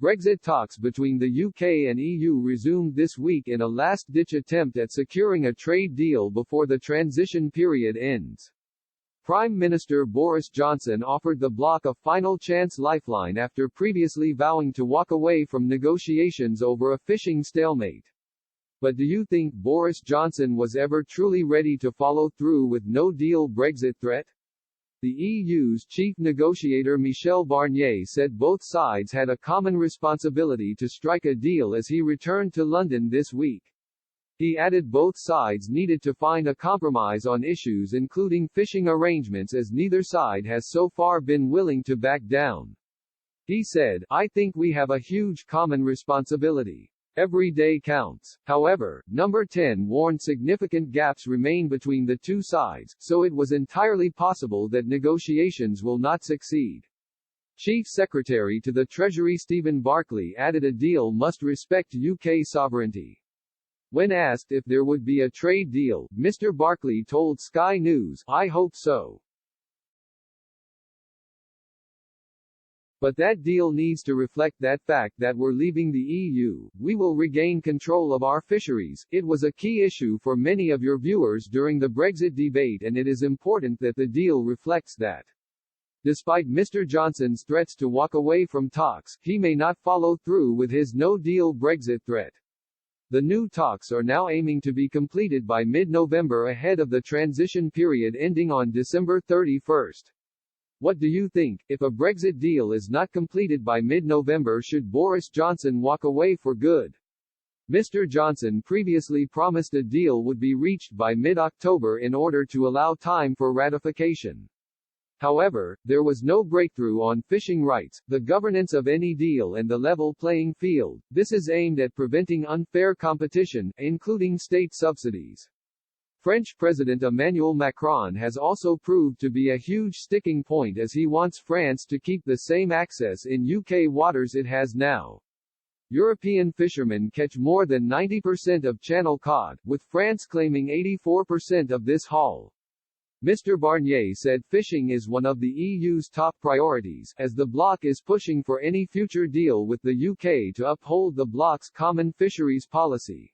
Brexit talks between the UK and EU resumed this week in a last-ditch attempt at securing a trade deal before the transition period ends. Prime Minister Boris Johnson offered the bloc a final chance lifeline after previously vowing to walk away from negotiations over a fishing stalemate. But do you think Boris Johnson was ever truly ready to follow through with no-deal Brexit threat? The EU's chief negotiator Michel Barnier said both sides had a common responsibility to strike a deal as he returned to London this week. He added both sides needed to find a compromise on issues including fishing arrangements as neither side has so far been willing to back down. He said, "I think we have a huge common responsibility. Every day counts." However, Number 10 warned significant gaps remain between the two sides, so it was entirely possible that negotiations will not succeed. Chief Secretary to the Treasury Stephen Barclay added a deal must respect UK sovereignty. When asked if there would be a trade deal, Mr. Barclay told Sky News, "I hope so. But that deal needs to reflect that fact that we're leaving the EU, we will regain control of our fisheries. It was a key issue for many of your viewers during the Brexit debate and it is important that the deal reflects that." Despite Mr. Johnson's threats to walk away from talks, he may not follow through with his no-deal Brexit threat. The new talks are now aiming to be completed by mid-November ahead of the transition period ending on December 31st. What do you think? If a Brexit deal is not completed by mid-November, should Boris Johnson walk away for good? Mr. Johnson previously promised a deal would be reached by mid-October in order to allow time for ratification. However, there was no breakthrough on fishing rights, the governance of any deal and the level playing field. This is aimed at preventing unfair competition, including state subsidies. French President Emmanuel Macron has also proved to be a huge sticking point as he wants France to keep the same access in UK waters it has now. European fishermen catch more than 90% of channel cod, with France claiming 84% of this haul. Mr. Barnier said fishing is one of the EU's top priorities, as the bloc is pushing for any future deal with the UK to uphold the bloc's common fisheries policy.